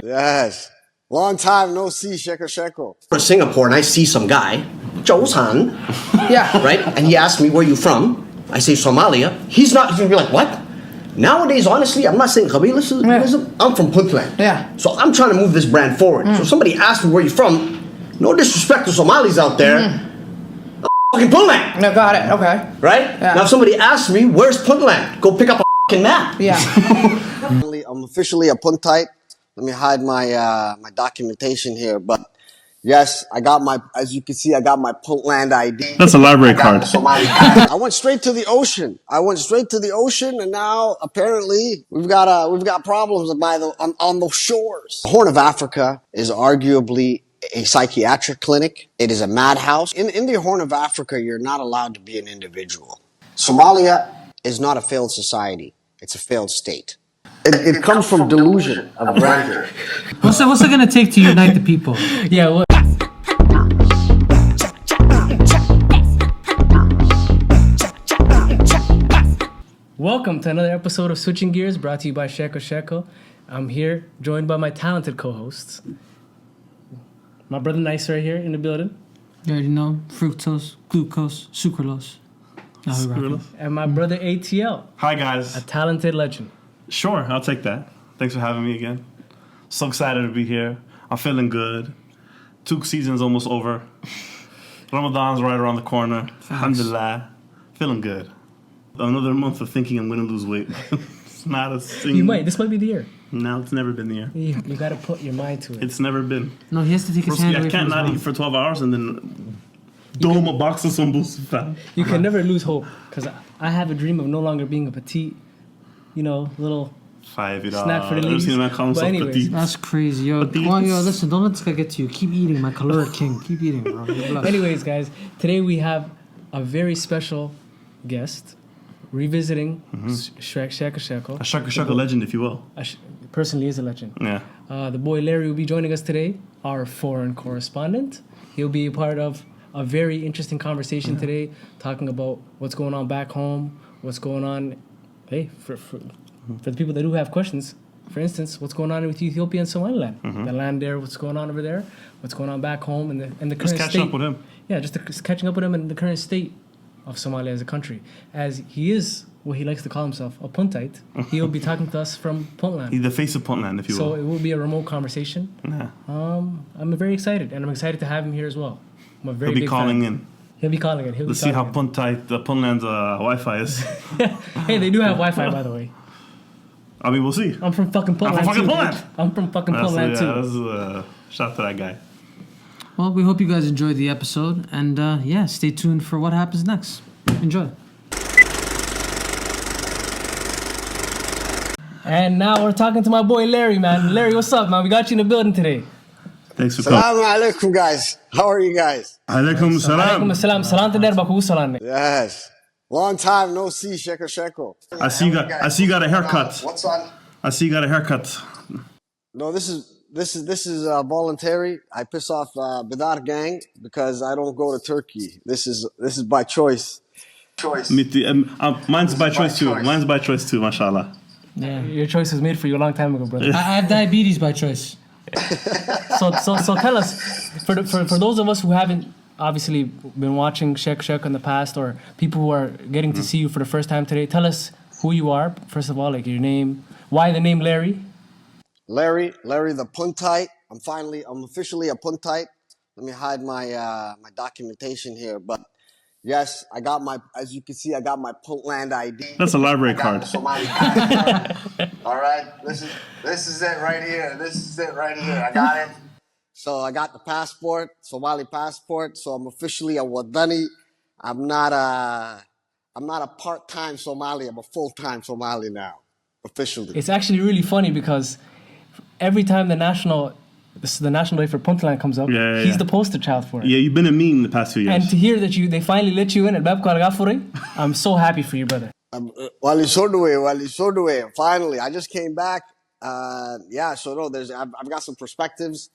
Yes. Long time no see, Sheeko. To Singapore and I see some guy, Joe-san, Yeah. right? And he asked me, where you from? I say Somalia. He's going to be like, what? Nowadays, honestly, I'm not saying Kabilism. I'm from Puntland. Yeah. So I'm trying to move this brand forward. So somebody asked me where you from. No disrespect to Somalis out there. I'm fucking Puntland. No, got it. Okay. Right? Yeah. Now if somebody asks me, where's Puntland? Go pick up a fucking map. Yeah. I'm officially a Puntite. Let me hide my my documentation here, but yes, as you can see, I got my Puntland ID. That's a library card. I went straight to the ocean. And now apparently we've got problems on the shores. The Horn of Africa is arguably a psychiatric clinic. It is a madhouse. In the Horn of Africa, you're not allowed to be an individual. Somalia is not a failed society. It's a failed state. It comes from delusion of grandeur. What's it gonna take to unite the people? Yeah. Well, welcome to another episode of Switching Gears, brought to you by Sheeko. I'm here, joined by my talented co-hosts. My brother Nyce right here in the building. You already know, fructose, glucose, sucralose. And my brother ATL, Hi, guys. a talented legend. Sure, I'll take that. Thanks for having me again. So excited to be here. I'm feeling good. 2 seasons almost over. Ramadan's right around the corner. Alhamdulillah. Feeling good. Another month of thinking I'm going to lose weight. It's not a single... This might be the year. No, it's never been the year. You gotta put your mind to it. It's never been. No, he has to take his hand away I can't from his not mouth. eat for 12 hours and then dome a box of sambus, fam. You can never lose hope, because I have a dream of no longer being a petite, little... Snack for the I've never ladies. seen a man call But himself anyways. petite. That's crazy, yo. But Well, these- yo, listen, don't let this guy get to you. Keep eating, my caloric king. Keep eating, bro. You're blessed. Anyways, guys, today we have a very special guest revisiting Sheeko. A shaka legend, if you will. Personally is a legend. Yeah. The boy Larry will be joining us today, our foreign correspondent. He'll be a part of a very interesting conversation today, talking about what's going on back home, what's going on, for the people that do have questions. For instance, what's going on with Ethiopia and Somaliland? The land there, what's going on over there, what's going on back home, and the current Just catching state. up with him. Yeah, just catching up with him in the current state of Somalia as a country. As he is what he likes to call himself, a Puntite, he'll be talking to us from Puntland. He's the face of Puntland, if you So will. it will be a remote conversation. Yeah. I'm very excited, and I'm excited to have him here as well. I'm a very He'll be big calling fan. in. He'll be calling in. Let's see how Puntite, the Puntland's Wi-Fi is. Hey, they do have Wi-Fi, by the way. I mean, we'll see. I'm from fucking Puntland, I'm from fucking too. Puntland. Bitch. I'm from fucking Puntland, too. That's shout out to that guy. Well, we hope you guys enjoyed the episode. And stay tuned for what happens next. Enjoy. And now we're talking to my boy Larry, man. Larry, what's up, man? We got you in the building today. Thanks for coming. Assalamu alaikum, guys. How are you guys? Alaikum Alaikum salam. assalam. Salante der baku salane. Yes. Long time no see, Sheeko. I see you got a haircut. What's on? I see you got a haircut. No, this is voluntary. I piss off Bidar gang because I don't go to Turkey. This is by choice. Mine's by choice too. Mine's by choice too, mashallah. Yeah. Your choice was made for you a long time ago, brother. I have diabetes by choice. So tell us, for those of us who haven't obviously been watching Sheeko in the past, or people who are getting to see you for the first time today, tell us who you are. First of all, like your name, why the name Larry? Larry the Puntite. I'm officially a Puntite. Let me hide my my documentation here, but yes, as you can see, I got my Puntland ID. That's a library card. Somali. All right, this is it right here. I got it. So I got the passport, Somali passport. So I'm officially a Wadani. I'm not a part-time Somali. I'm a full-time Somali now, officially. It's actually really funny because every time the national day for Puntland comes up, he's the poster child for it. Yeah, you've been a meme the past 2 years. And to hear that they finally let you in at Babko Al-Ghafuri, I'm so happy for you, brother. Wali Sodwe. Finally, I just came back. I've got some perspectives.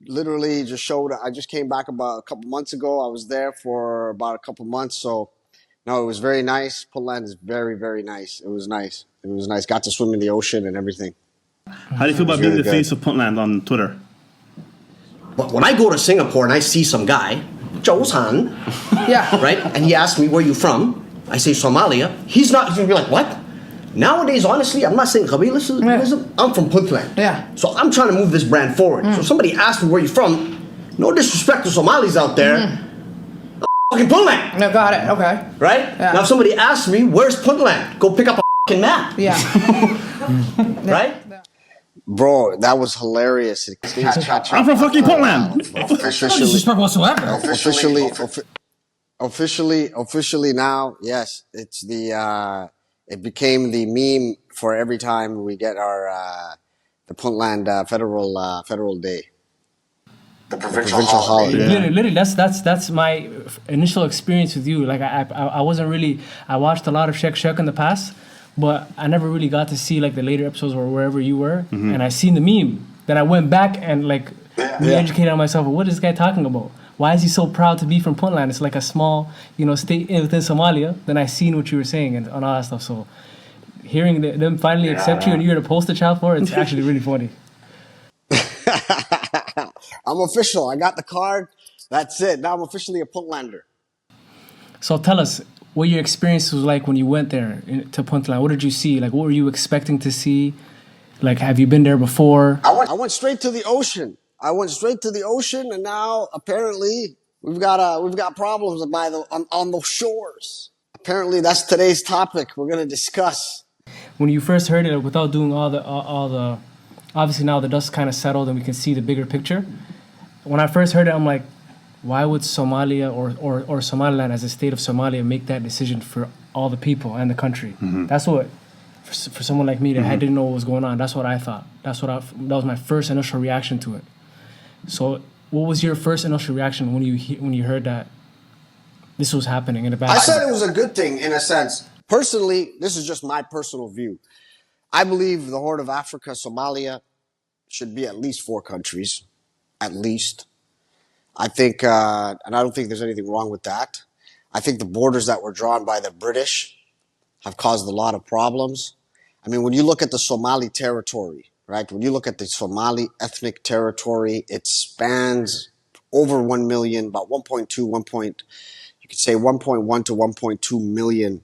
Literally I just came back about a couple months ago. I was there for about a couple months. So, no, it was very nice. Puntland is very, very nice. It was nice. Got to swim in the ocean and everything. How do you feel about It's being really the good. face of Puntland on Twitter? But when I go to Singapore and I see some guy, Joe San, Yeah. right, and he asks me where you from, I say Somalia. He's gonna be like, what? Nowadays, honestly, I'm not saying Qabilism. I'm from Puntland. Yeah. So I'm trying to move this brand forward. So if somebody asks me where you're from, no disrespect to Somalis out there, I'm fucking Puntland, No, got it. Okay. right? Yeah. Now if somebody asks me, where's Puntland? Go pick up a fucking map, Yeah. right? Bro, that was hilarious. I'm from fucking Puntland. No Officially, disrespect whatsoever. officially now, yes, it's it became the meme for every time we get our the Puntland federal day, the provincial holiday. Yeah. Literally, that's my initial experience with you. Like I wasn't really. I watched a lot of Sheek in the past, but I never really got to see like the later episodes or wherever you were. And I seen the meme. Then I went back and like re-educated on myself. What is this guy talking about? Why is he so proud to be from Puntland? It's like a small, state within Somalia. Then I seen what you were saying and all that stuff. So hearing them finally accept you and you're the poster child for it, it's actually really funny. I'm official. I got the card. That's it. Now I'm officially a Puntlander. So tell us what your experience was like when you went there to Puntland. What did you see? Like, what were you expecting to see? Like, have you been there before? I went straight to the ocean. And now apparently we've got problems on the shores. Apparently that's today's topic we're gonna discuss. When you first heard it, without doing all the obviously now the dust kind of settled and we can see the bigger picture. When I first heard it, I'm like, why would Somalia or Somaliland as a state of Somalia make that decision for all the people and the country? That's what, for someone like me that I didn't know what was going on, that's what I thought. That was my first initial reaction to it. So what was your first initial reaction when you heard that this was happening in the back? I said it was a good thing in a sense. Personally, this is just my personal view. I believe the Horn of Africa, Somalia, should be at least 4 countries. At least. I think, and I don't think there's anything wrong with that. I think the borders that were drawn by the British have caused a lot of problems. I mean, when you look at the Somali territory, right? When you look at the Somali ethnic territory, it spans over 1 million, about 1.2, you could say 1.1 to 1.2 million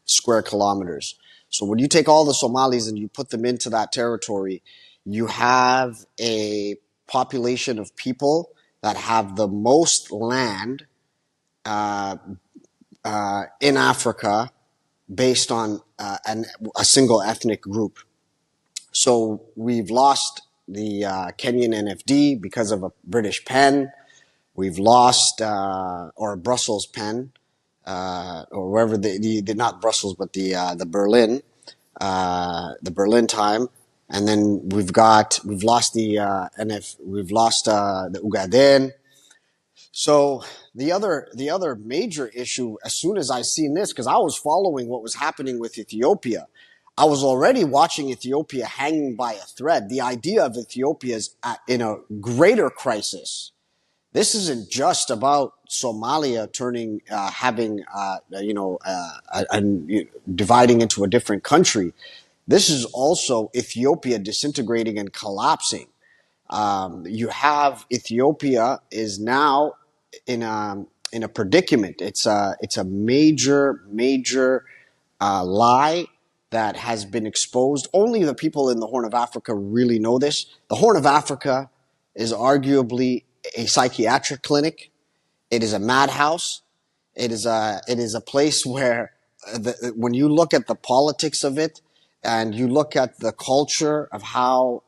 square kilometers. So when you take all the Somalis and you put them into that territory, you have a population of people that have the most land in Africa based on a single ethnic group. So we've lost the Kenyan NFD because of a British pen. We've lost, or a Brussels pen, or wherever not Brussels, but the Berlin time. And then we've lost the the Ugaden. So the other major issue, as soon as I seen this, because I was following what was happening with Ethiopia, I was already watching Ethiopia hanging by a thread. The idea of Ethiopia is in a greater crisis. This isn't just about Somalia dividing into a different country. This is also Ethiopia disintegrating and collapsing. You have Ethiopia is now in a predicament. It's a major lie that has been exposed. Only the people in the Horn of Africa really know this. The Horn of Africa is arguably a psychiatric clinic. It is a madhouse. It is a place where when you look at the politics of it and you look at the culture of how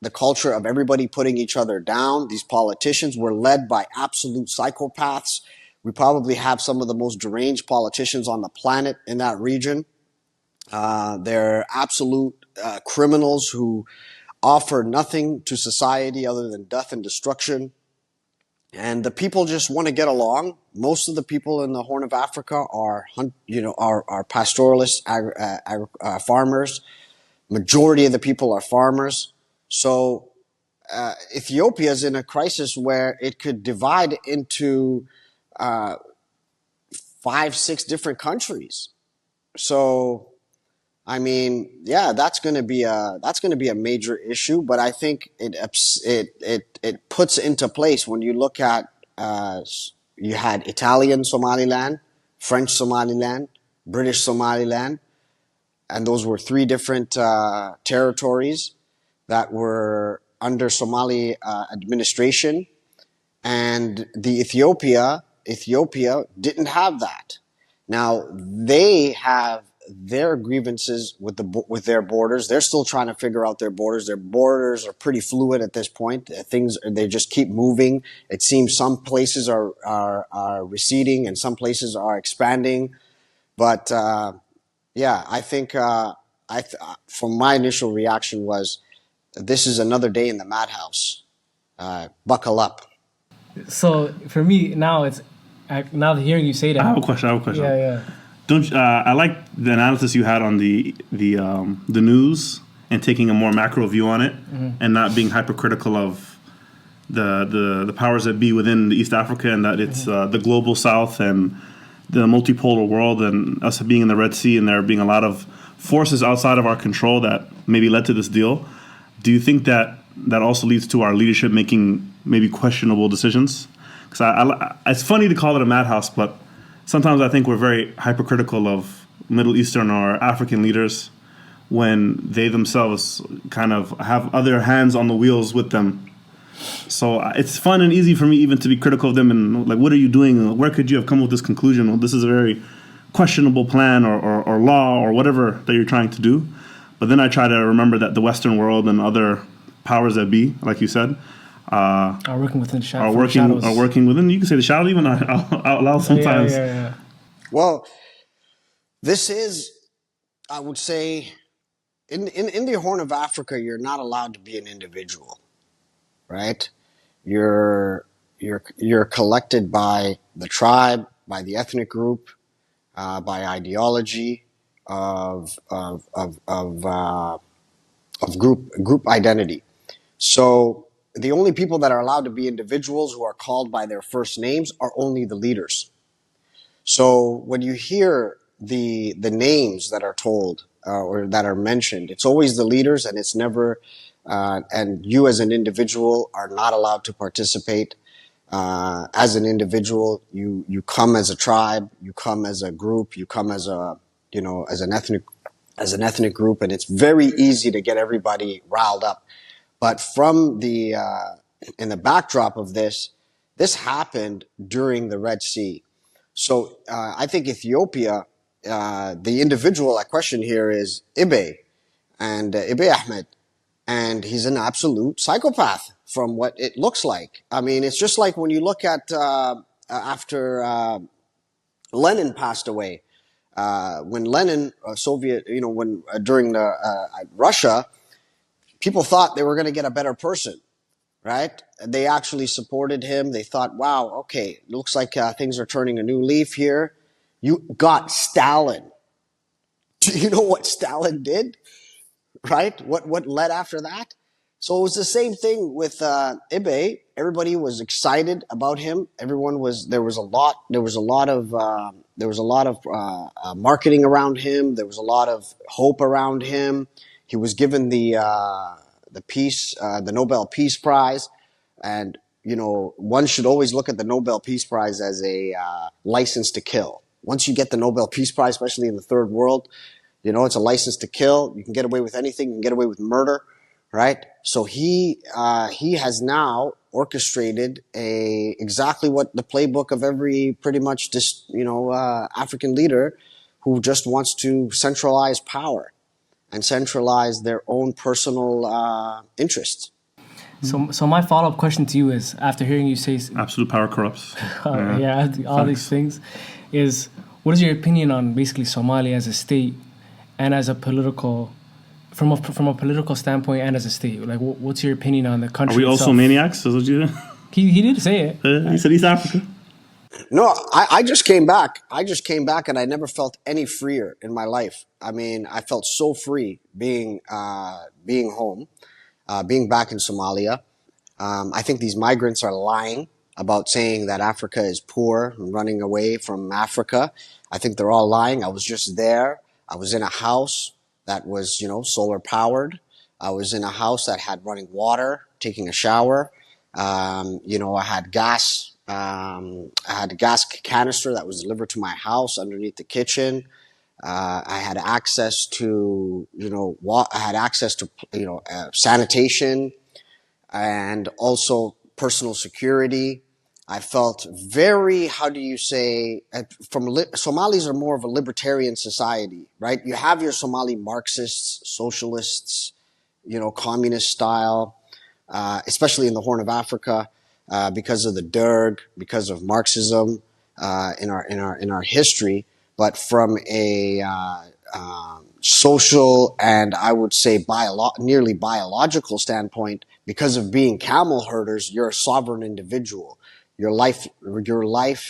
the culture of everybody putting each other down, these politicians were led by absolute psychopaths. We probably have some of the most deranged politicians on the planet in that region. They're absolute criminals who offer nothing to society other than death and destruction. And the people just want to get along. Most of the people in the Horn of Africa are pastoralists, farmers. Majority of the people are farmers. So Ethiopia is in a crisis where it could divide into 5, 6 different countries. So I mean, yeah, that's going to be a major issue. But I think it puts into place when you look at you had Italian Somaliland, French Somaliland, British Somaliland, and those were three different territories that were under Somali administration, and the Ethiopia didn't have that. Now they have their grievances with their borders. They're still trying to figure out their borders. Their borders are pretty fluid at this point. Things they just keep moving. It seems some places are receding and some places are expanding. But yeah, I think from my initial reaction was this is another day in the madhouse. Buckle up. So for me now, now hearing you say that. I have a question. Yeah. Don't I like the analysis you had on the news and taking a more macro view on it, and not being hypercritical of the powers that be within East Africa, and that it's the global South and the multipolar world, and us being in the Red Sea, and there being a lot of forces outside of our control that maybe led to this deal. Do you think that also leads to our leadership making maybe questionable decisions? Because it's funny to call it a madhouse, but sometimes I think we're very hypercritical of Middle Eastern or African leaders when they themselves kind of have other hands on the wheels with them. So it's fun and easy for me even to be critical of them and like, what are you doing? Where could you have come with this conclusion? Well, this is a very questionable plan or law or whatever that you're trying to do. But then I try to remember that the Western world and other powers that be, like you said, are working within the shadows. Are working within, you can say the shadow even out loud sometimes. Yeah. Well, this is, I would say, in the Horn of Africa, you're not allowed to be an individual, right? You're collected by the tribe, by the ethnic group, by ideology of group identity. So the only people that are allowed to be individuals who are called by their first names are only the leaders. So when you hear the names that are told or that are mentioned, it's always the leaders, and it's never. And you as an individual are not allowed to participate. As an individual, you come as a tribe, you come as a group, you come as as an ethnic group, and it's very easy to get everybody riled up. But from in the backdrop of this happened during the Red Sea. So I think Ethiopia, the individual I question here is Ibe, and Ibe Ahmed, and he's an absolute psychopath from what it looks like. I mean, it's just like when you look at after Lenin passed away, when Lenin, during the Russia, people thought they were going to get a better person, right? They actually supported him. They thought, wow, okay, looks like things are turning a new leaf here. You got Stalin. Do you know what Stalin did? Right? What led after that? So it was the same thing with Ibe. Everybody was excited about him. There was a lot of marketing around him. There was a lot of hope around him. He was given the Nobel Peace Prize, and one should always look at the Nobel Peace Prize as a license to kill. Once you get the Nobel Peace Prize, especially in the third world, it's a license to kill. You can get away with anything. You can get away with murder, right? So he has now orchestrated exactly what the playbook of every pretty much African leader who just wants to centralize power and centralize their own personal interests. So my follow-up question to you is, after hearing you say absolute power corrupts, these things, is what is your opinion on basically Somalia as a state and as a political, from a political standpoint and as a state? Like, what's your opinion on the country? Are we itself? also maniacs? Is what you? He did say it. He said East Africa. No, I just came back. And I never felt any freer in my life. I mean, I felt so free being home, being back in Somalia. I think these migrants are lying about saying that Africa is poor and running away from Africa. I think they're all lying. I was just there. I was in a house that was, solar powered. I was in a house that had running water, taking a shower. I had gas. I had a gas canister that was delivered to my house underneath the kitchen. I had access to, I had access to, sanitation and also personal security. I felt very, how do you say, Somalis are more of a libertarian society, right? You have your Somali Marxists, socialists, communist style, especially in the Horn of Africa, because of the Derg, because of Marxism, in our history. But from a social and I would say nearly biological standpoint, because of being camel herders, you're a sovereign individual. Your life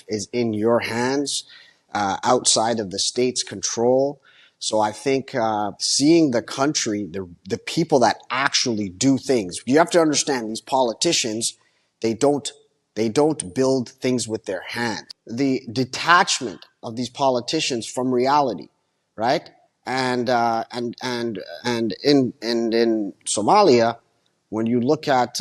is in your hands, outside of the state's control. So I think seeing the country, the people that actually do things. You have to understand these politicians, they don't build things with their hands. The detachment of these politicians from reality, right? And in Somalia, when you look at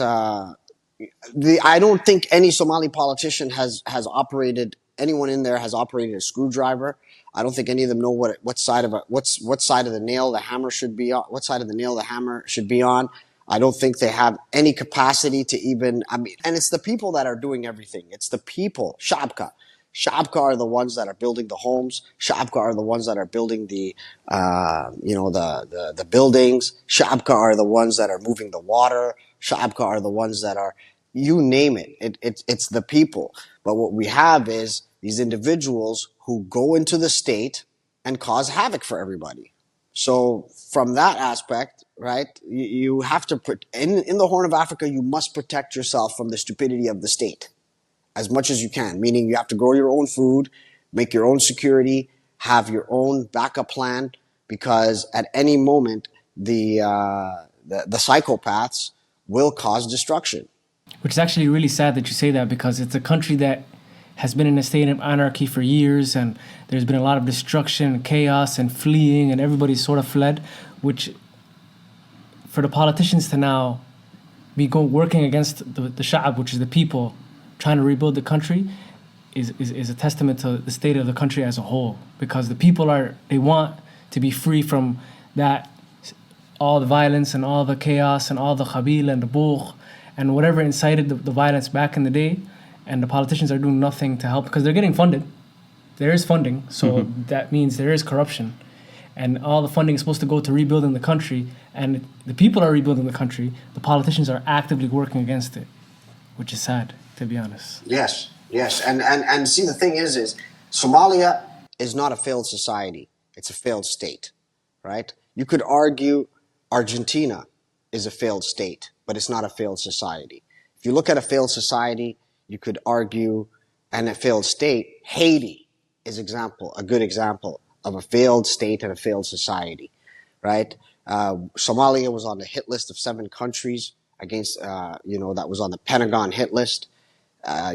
I don't think any Somali politician has operated. Anyone in there has operated a screwdriver. I don't think any of them know what side of the nail the hammer should be on. What side of the nail the hammer should be on. I don't think they have any capacity to even. I mean, and it's the people that are doing everything. It's the people. Shabka. Shabka are the ones that are building the homes. Shabka are the ones that are building the buildings. Shabka are the ones that are moving the water. Shabka are the ones that are, you name it. It's the people. But what we have is these individuals who go into the state and cause havoc for everybody. So from that aspect, right, you have to put in the Horn of Africa, you must protect yourself from the stupidity of the state as much as you can, meaning you have to grow your own food, make your own security, have your own backup plan, because at any moment the psychopaths will cause destruction. Which is actually really sad that you say that, because it's a country that has been in a state of anarchy for years, and there's been a lot of destruction, chaos, and fleeing, and everybody's sort of fled, which for the politicians to now be working against the Sha'ab, which is the people, trying to rebuild the country, is a testament to the state of the country as a whole, because the people they want to be free from that, all the violence and all the chaos and all the khabil and the bugh and whatever incited the violence back in the day, and the politicians are doing nothing to help because they're getting funded. There is funding, so that means there is corruption, and all the funding is supposed to go to rebuilding the country, and the people are rebuilding the country. The politicians are actively working against it, which is sad, to be honest. Yes, and see, the thing is Somalia is not a failed society; it's a failed state, right? You could argue Argentina is a failed state, but it's not a failed society. If you look at a failed society, you could argue, and a failed state, Haiti is a good example of a failed state and a failed society, right? Somalia was on the hit list of 7 countries against, that was on the Pentagon hit list.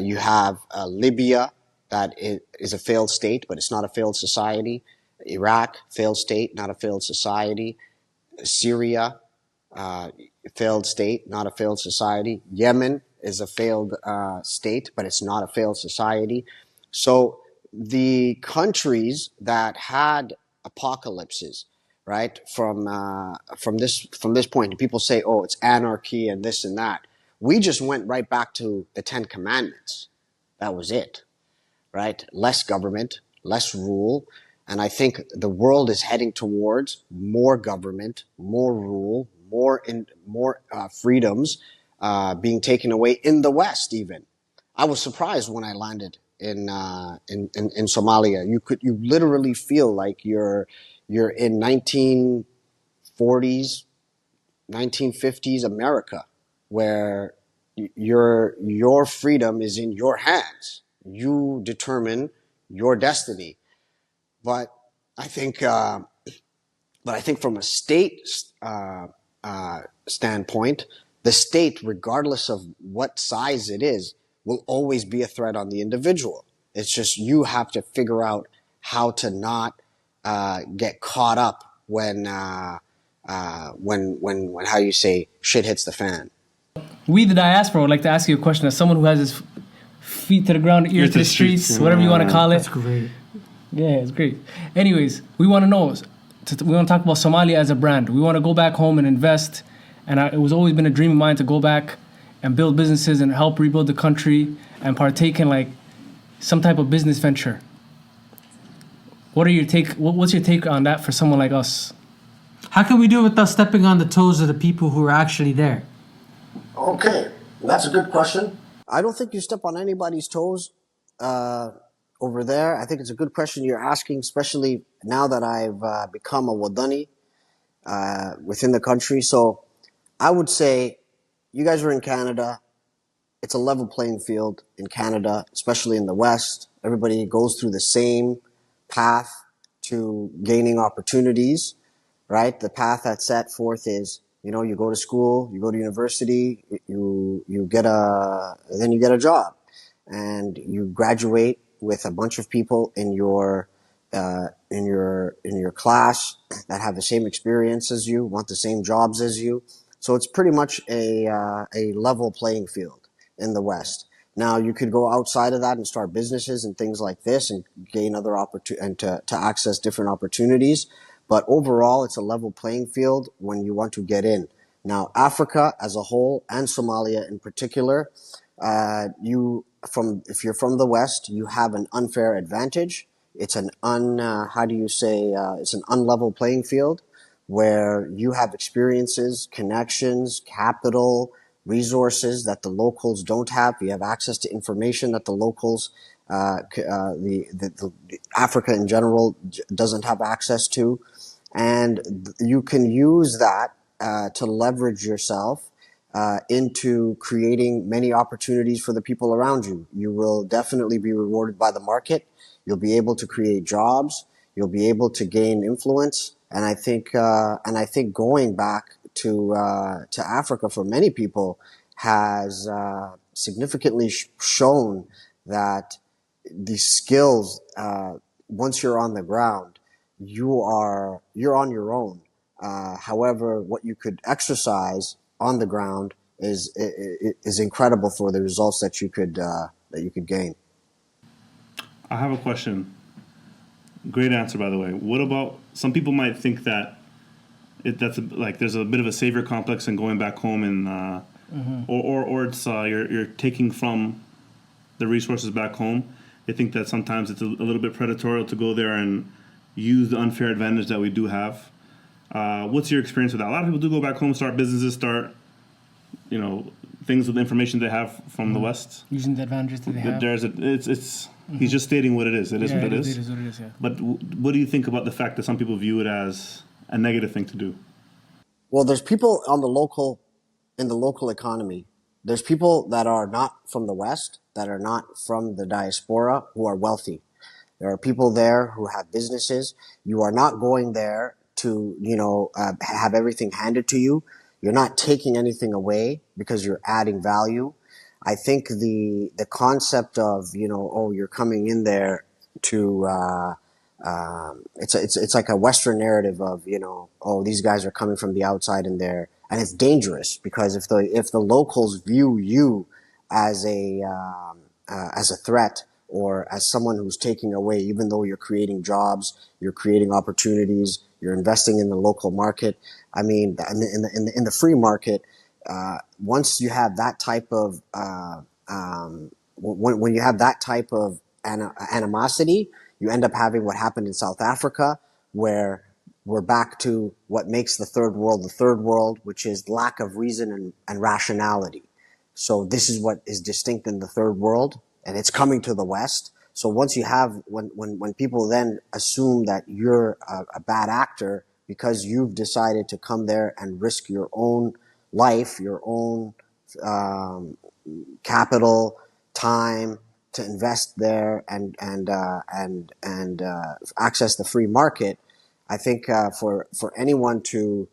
You have Libya, that is a failed state, but it's not a failed society. Iraq, failed state, not a failed society. Syria, failed state, not a failed society. Yemen is a failed state, but it's not a failed society. So the countries that had apocalypses, right, from this point, people say, oh, it's anarchy and this and that. We just went right back to the 10 Commandments. That was it, right? Less government, less rule. And I think the world is heading towards more government, more rule, more freedoms being taken away in the West. Even I was surprised when I landed in Somalia. You literally feel like you're in 1940s, 1950s America, where your freedom is in your hands. You determine your destiny. But I think from a state standpoint, the state, regardless of what size it is, will always be a threat on the individual. It's just you have to figure out how to not get caught up when how you say shit hits the fan. We, the diaspora, would like to ask you a question as someone who has his feet to the ground, ear to the streets, whatever you want to call it. That's great. Yeah, it's great. Anyways, we want to know. We want to talk about Somalia as a brand. We want to go back home and invest. And it was always been a dream of mine to go back and build businesses and help rebuild the country and partake in like some type of business venture. What are your take? What's your take on that for someone like us? How can we do it without stepping on the toes of the people who are actually there? Okay, that's a good question. I don't think you step on anybody's toes over there. I think it's a good question you're asking, especially now that I've become a Wadani within the country. So I would say you guys are in Canada. It's a level playing field in Canada, especially in the West. Everybody goes through the same path to gaining opportunities, right? The path that's set forth is, you go to school, you go to university, you get then you get a job, and you graduate with a bunch of people in your class that have the same experience as you, want the same jobs as you. So it's pretty much a level playing field in the West. Now you could go outside of that and start businesses and things like this and gain other and to access different opportunities. But overall, it's a level playing field when you want to get in. Now, Africa as a whole and Somalia in particular, if you're from the West, you have an unfair advantage. It's an it's an unlevel playing field where you have experiences, connections, capital, resources that the locals don't have. You have access to information that the locals, the Africa in general doesn't have access to. And you can use that to leverage yourself into creating many opportunities for the people around you. You will definitely be rewarded by the market. You'll be able to create jobs. You'll be able to gain influence. And I think going back to Africa for many people has significantly shown that these skills, once you're on the ground, you're on your own. However, what you could exercise on the ground is incredible for the results that you could gain. I have a question. Great answer, by the way. What about some people might think that there's a bit of a savior complex in going back home and or it's you're taking from the resources back home. They think that sometimes it's a little bit predatory to go there and use the unfair advantage that we do have. What's your experience with that? A lot of people do go back home, start businesses, start things with the information they have from the West. Using the advantages that they have. He's just stating what it is. It is what it is. It is what it is, yeah. But what do you think about the fact that some people view it as a negative thing to do? Well, there's people in the local economy. There's people that are not from the West, that are not from the diaspora, who are wealthy. There are people there who have businesses. You are not going there to, have everything handed to you. You're not taking anything away because you're adding value. I think the concept of, you're coming in there to, it's like a Western narrative of, these guys are coming from the outside and and it's dangerous because if the locals view you as a threat or as someone who's taking away, even though you're creating jobs, you're creating opportunities, you're investing in the local market. I mean, in the free market, once you have that type of when you have that type of animosity, you end up having what happened in South Africa, where we're back to what makes the third world, which is lack of reason and rationality. So this is what is distinct in the third world, and it's coming to the West. So once you have, when people then assume that you're a bad actor because you've decided to come there and risk your own life, your own capital, time to invest there and access the free market, I think for anyone to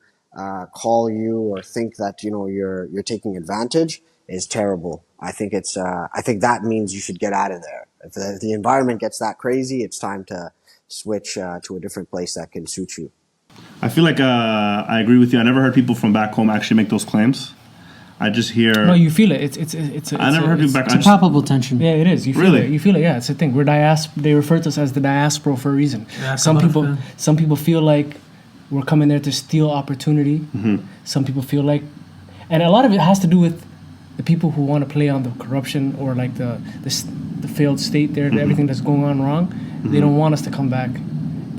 call you or think that you're taking advantage is terrible. I think that means you should get out of there. If the environment gets that crazy, it's time to switch to a different place that can suit you. I feel like I agree with you. I never heard people from back home actually make those claims. I just hear. No, you feel it. I never heard people back. It's a palpable tension. Yeah, it is. You feel Really? it. You feel it. Yeah, it's a thing. We're They refer to us as the diaspora for a reason. Yeah, Some people feel like we're coming there to steal opportunity. Mm-hmm. Some people feel like, and a lot of it has to do with the people who want to play on the corruption or like the failed state there, everything that's going on wrong. They don't want us to come back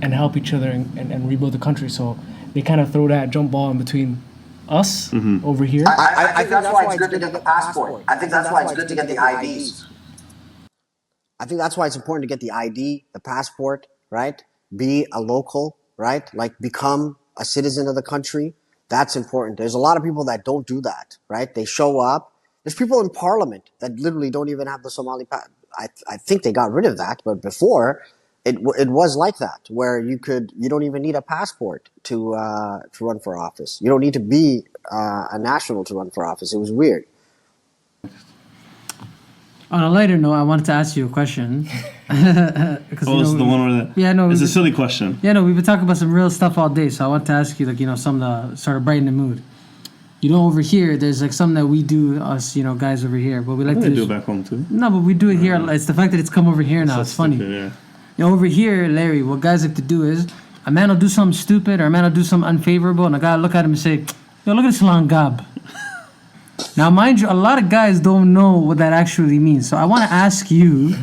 and help each other and rebuild the country. So they kind of throw that jump ball in between us over here. I think that's why it's good to get the passport. I think that's why it's good to get the IDs. I think that's why it's important to get the ID, the passport, right? Be a local, right? Like become a citizen of the country. That's important. There's a lot of people that don't do that, right? They show up. There's people in parliament that literally don't even have the Somali passport. I think they got rid of that, but before it was like that, where you don't even need a passport to run for office. You don't need to be a national to run for office. It was weird. On a lighter note, I wanted to ask you a question. It's the one where it's a silly question. Yeah, no, we've been talking about some real stuff all day, so I want to ask you, something to sort of brighten the mood. Over here, there's like something that we do, us, guys over here, but we like to do it back home too. No, but we do it here. It's the fact that it's come over here now. It's funny. Stupid, yeah. Over here, Larry, what guys like to do is a man will do something stupid or a man will do something unfavorable, and a guy will look at him and say, "Yo, look at this langab." Now, mind you, a lot of guys don't know what that actually means. So I want to ask you,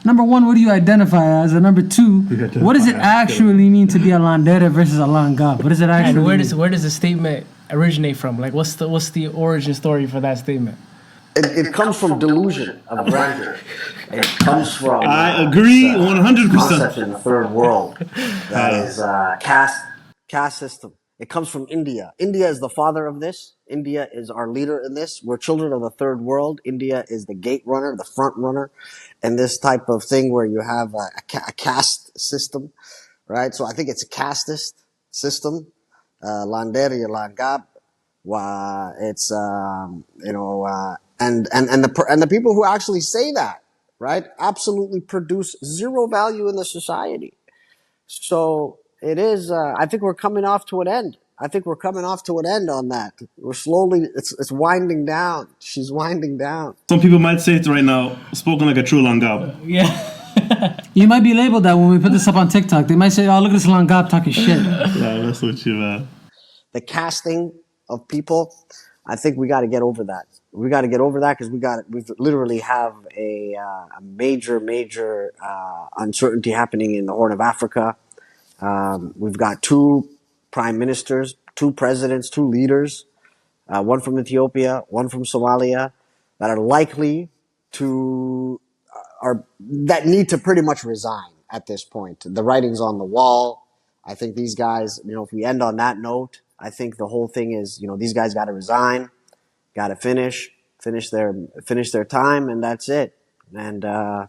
number one, what do you identify as? And number two, what does it actually mean to be a landera versus a langab? What does it actually mean? And where does the statement originate from? Like, what's the origin story for that statement? It comes from delusion of grandeur. It comes from I agree 100%. Concept in the third world that is caste system. It comes from India. India is the father of this. India is our leader in this. We're children of the third world. India is the gate runner, the front runner, and this type of thing where you have a caste system, right? So I think it's a casteist system. Landeri, Langab. It's and the people who actually say that, right, absolutely produce zero value in the society. So it is. I think we're coming off to an end. On that. We're slowly. It's winding down. She's winding down. Some people might say it right now, spoken like a true Langab. Yeah. You might be labeled that when we put this up on TikTok. They might say, "Oh, look at this langab talking shit." Yeah, that's what you man. The casting of people. I think we got to get over that. We got to get over that because we literally have a major uncertainty happening in the Horn of Africa. We've got two prime ministers, two presidents, two leaders, one from Ethiopia, one from Somalia, that are likely to that need to pretty much resign at this point. The writing's on the wall. I think these guys, if we end on that note, I think the whole thing is, these guys got to resign, got to finish their time, and that's it. And I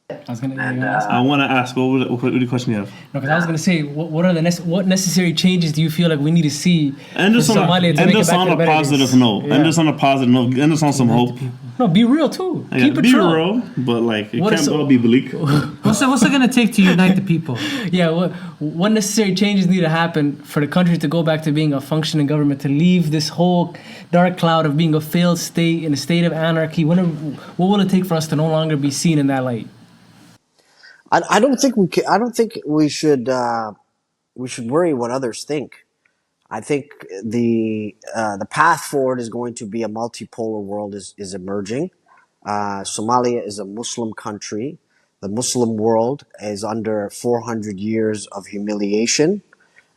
want to ask, what do you question you have? No, because I was going to say, what necessary changes do you feel like we need to see End this on a positive note. Yeah. End this on a positive note. End this on some hope. No, be real too. Keep it be true. real, but it can't all be bleak. What's it going to take to unite the people? Yeah, what necessary changes need to happen for the country to go back to being a functioning government, to leave this whole dark cloud of being a failed state in a state of anarchy? What will it take for us to no longer be seen in that light? I don't think we should worry what others think. I think the path forward is going to be a multipolar world is emerging. Somalia is a Muslim country. The Muslim world is under 400 years of humiliation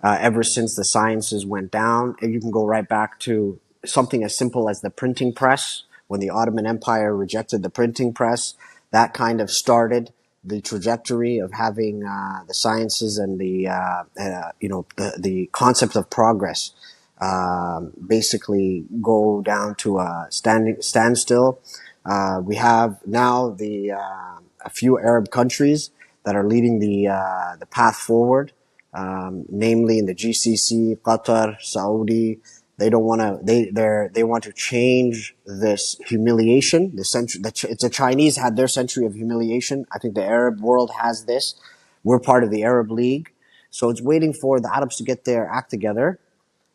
ever since the sciences went down. And you can go right back to something as simple as the printing press. When the Ottoman Empire rejected the printing press, that kind of started the trajectory of having the sciences and the concept of progress basically go down to a standstill. We have now a few Arab countries that are leading the path forward, namely in the GCC, Qatar, Saudi. They don't want to. They want to change this humiliation. The Chinese had their century of humiliation. I think the Arab world has this. We're part of the Arab League, So it's waiting for the Arabs to get their act together,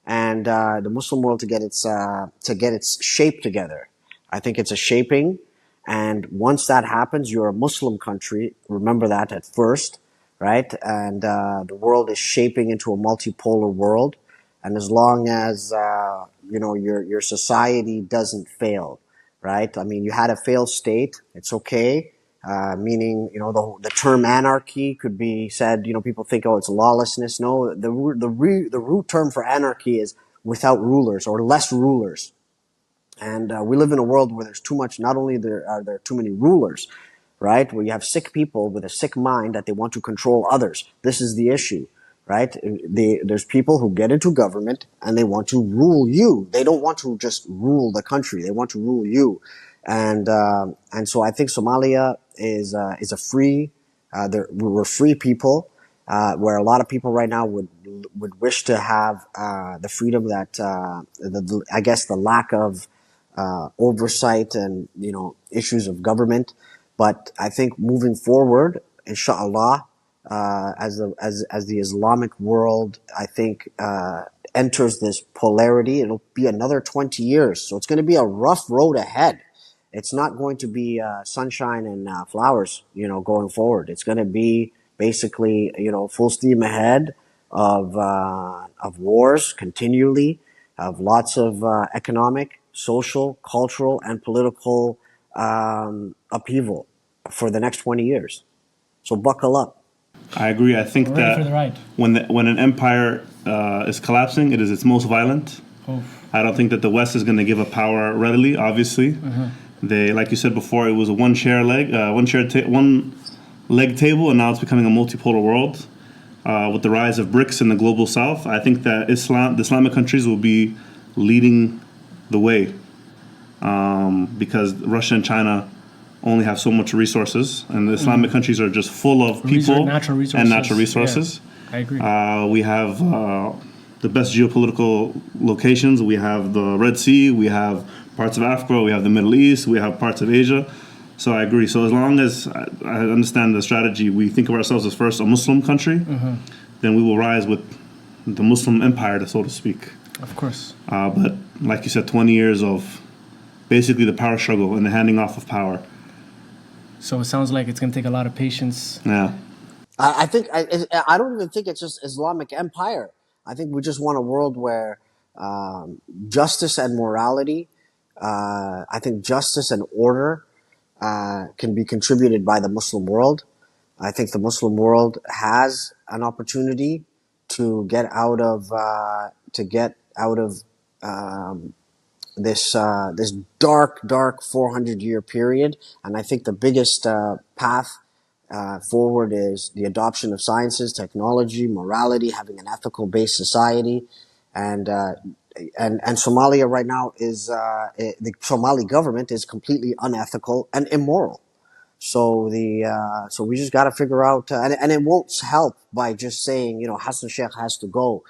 and the Muslim world to get its shape together. I think it's a shaping, and once that happens, you're a Muslim country. Remember that at first, right? And the world is shaping into a multipolar world, and as long as your society doesn't fail, right? I mean, you had a failed state, it's okay. Meaning, the term anarchy could be said. People think, oh, it's lawlessness. No, the root term for anarchy is without rulers or less rulers. And we live in a world where there's too much. Not only are there too many rulers, right? Where you have sick people with a sick mind that they want to control others. This is the issue, right? There's people who get into government and they want to rule you. They don't want to just rule the country. They want to rule you. And so I think Somalia is a free. We're free people. Where a lot of people right now would wish to have the freedom that I guess the lack of oversight and issues of government. But I think moving forward, inshallah, as the Islamic world, I think enters this polarity, it'll be another 20 years. So it's going to be a rough road ahead. It's not going to be sunshine and flowers, going forward. It's going to be basically, full steam ahead of wars continually, of lots of economic, social, cultural, and political upheaval for the next 20 years. So buckle up. I agree. I think We're ready for the that ride. when an empire is collapsing, it is its most violent. I don't think that the West is going to give up power readily. Obviously, they, like you said before, it was a one leg table, and now it's becoming a multipolar world. With the rise of BRICS in the global South, I think that the Islamic countries will be leading the way, because Russia and China only have so much resources, and the Islamic countries are just full of people natural resources. and natural resources. Yeah, I agree. We have the best geopolitical locations. We have the Red Sea. We have parts of Africa. We have the Middle East. We have parts of Asia. So I agree. So as long as I understand the strategy, we think of ourselves as first a Muslim country, then we will rise with the Muslim empire, so to speak. Of course. But like you said, 20 years of basically the power struggle and the handing off of power. So it sounds like it's going to take a lot of patience. Yeah. I think I don't even think it's just Islamic empire. I think we just want a world where justice and morality, I think justice and order can be contributed by the Muslim world. I think the Muslim world has an opportunity to get out of this dark 400-year period, and I think the biggest path forward is the adoption of sciences, technology, morality, having an ethical based society, and Somalia right now is the Somali government is completely unethical and immoral. So so we just got to figure out, and it won't help by just saying Hassan Sheikh has to go.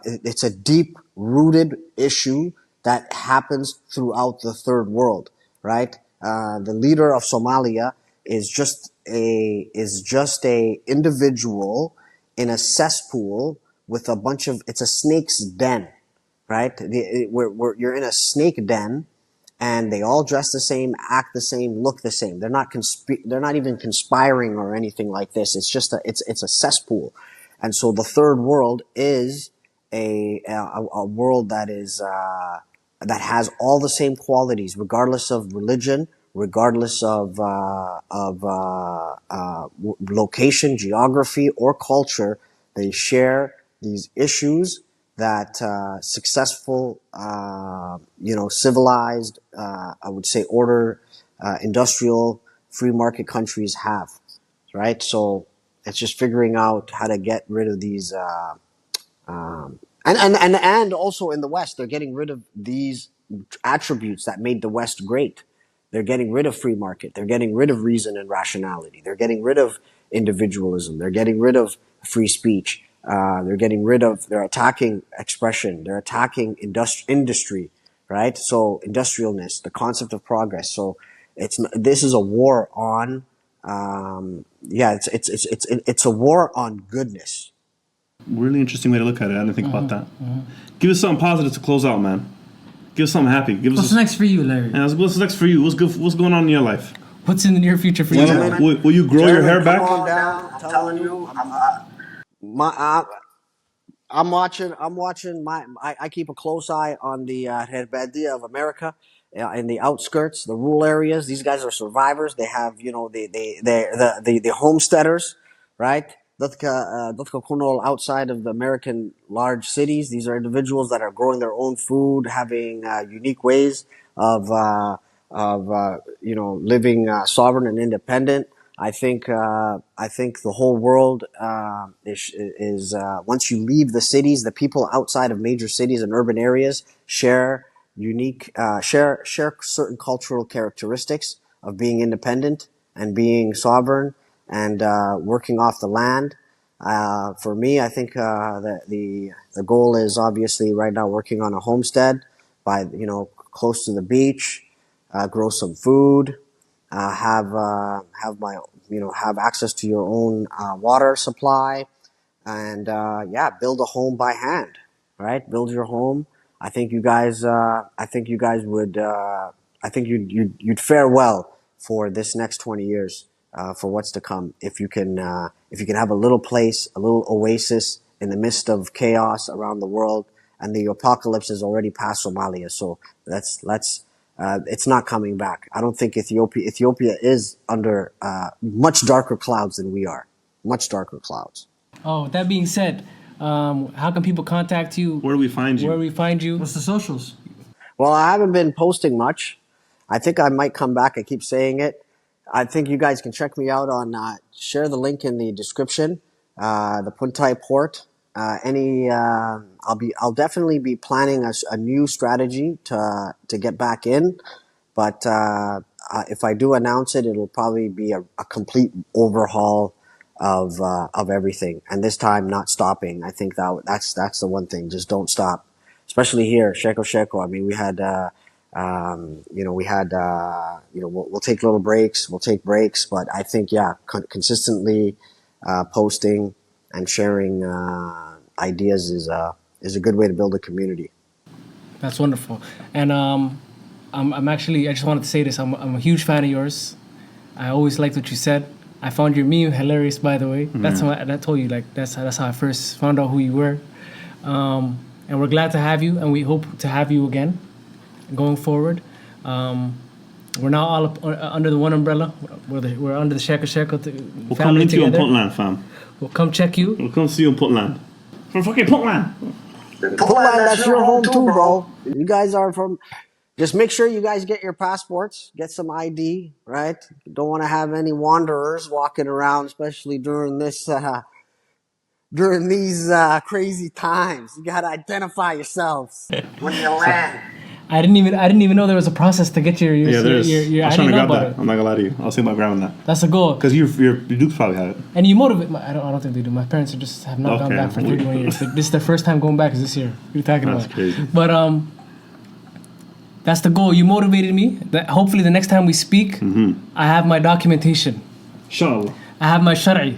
It's a deep rooted issue that happens throughout the third world, right? The leader of Somalia is just a individual in a cesspool with a bunch of, it's a snake's den, right? You're in a snake den, and they all dress the same, act the same, look the same. They're not even conspiring or anything like this. It's just it's a cesspool. And so the third world is a world that is that has all the same qualities, regardless of religion, regardless of location, geography, or culture. They share these issues that successful, civilized, I would say, industrial, free market countries have, right? So it's just figuring out how to get rid of these, and also in the West, they're getting rid of these attributes that made the West great. They're getting rid of free market. They're getting rid of reason and rationality. They're getting rid of individualism. They're getting rid of free speech. They're attacking expression. They're attacking industry, right? So industrialness, the concept of progress. So this is a war on, it's a war on goodness. Really interesting way to look at it. I didn't think about that. Give us something positive to close out, man. Give us something happy. Give us. What's next for you, Larry? Yeah, what's next for you? What's good? What's going on in your life? What's in the near future for you? Will you grow your hair back? Come on down. I'm telling you, I'm watching. I keep a close eye on the Herbadia of America, in the outskirts, the rural areas. These guys are survivors. They have, the homesteaders, right? Dadka kunol outside of the American large cities. These are individuals that are growing their own food, having unique ways of living sovereign and independent. I think the whole world is once you leave the cities, the people outside of major cities and urban areas share certain cultural characteristics of being independent and being sovereign and working off the land. For me, I think that the goal is obviously right now working on a homestead by close to the beach, grow some food, have access to your own water supply, and build a home by hand. Right, build your home. I think you guys would. I think you'd fare well for this next 20 years, for what's to come. If you can have a little place, a little oasis in the midst of chaos around the world, and the apocalypse is already past Somalia. So it's not coming back. I don't think Ethiopia is under much darker clouds than we are. Much darker clouds. Oh, that being said, how can people contact you? Where do we find you? Where do we find you? What's the socials? Well, I haven't been posting much. I think I might come back. I keep saying it. I think you guys can check me out on, share the link in the description, the Puntite port. I'll definitely be planning a new strategy to get back in, but if I do announce it, it'll probably be a complete overhaul of everything, and this time not stopping. I think that's the one thing. Just don't stop, especially here, Sheeko. I mean, we'll take little breaks, we'll take breaks, but I think consistently posting and sharing ideas is a good way to build a community. That's wonderful. And I'm actually, I just wanted to say this. I'm a huge fan of yours. I always liked what you said. I found your meme hilarious, by the way. That's how I told you, like, that's how I first found out who you were. And we're glad to have you, and we hope to have you again going forward. We're now all under the one umbrella. We're under the Sheeko We'll come into you on Puntland, fam. We'll come check you. We'll come see you on Puntland. From fucking Puntland. Puntland, that's your home too, bro. You guys are from. Just make sure you guys get your passports, get some ID, right? Don't want to have any wanderers walking around, especially during these crazy times. You gotta identify yourselves when you land. I didn't even know there was a process to get your there is. your I was I trying didn't to know grab about that. it. I'm not gonna lie to you. I'll see about grabbing that. That's a goal. Because your Dukes probably have it. And you motivate. I don't think they do. My parents have not gone back for 31 years. This is their first time going back. Is this year? What are you talking about? That's crazy. But that's the goal. You motivated me. That hopefully the next time we speak, I have my documentation. Inshallah. I have my shari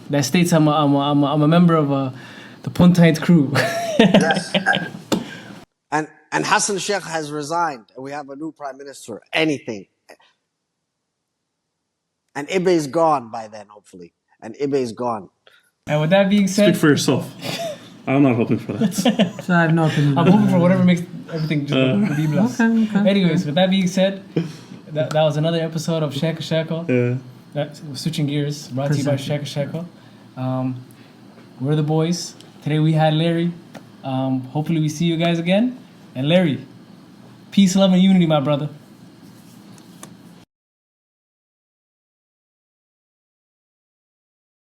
that states I'm a member of the Puntite crew. Yes. And Hassan Sheikh has resigned, and we have a new prime minister. Anything. And Ibe is gone by then, hopefully. And Ibe is gone. And with that being said, Speak for yourself. I'm not hoping for that. So I have no opinion. I'm hoping for whatever makes everything just be blessed. Okay. Anyways, with that being said, that was another episode of Sheeko. Yeah. Switching gears, brought to you by Sheeko. We're the boys. Today we had Larry. Hopefully we see you guys again. And Larry, peace, love, and unity, my brother.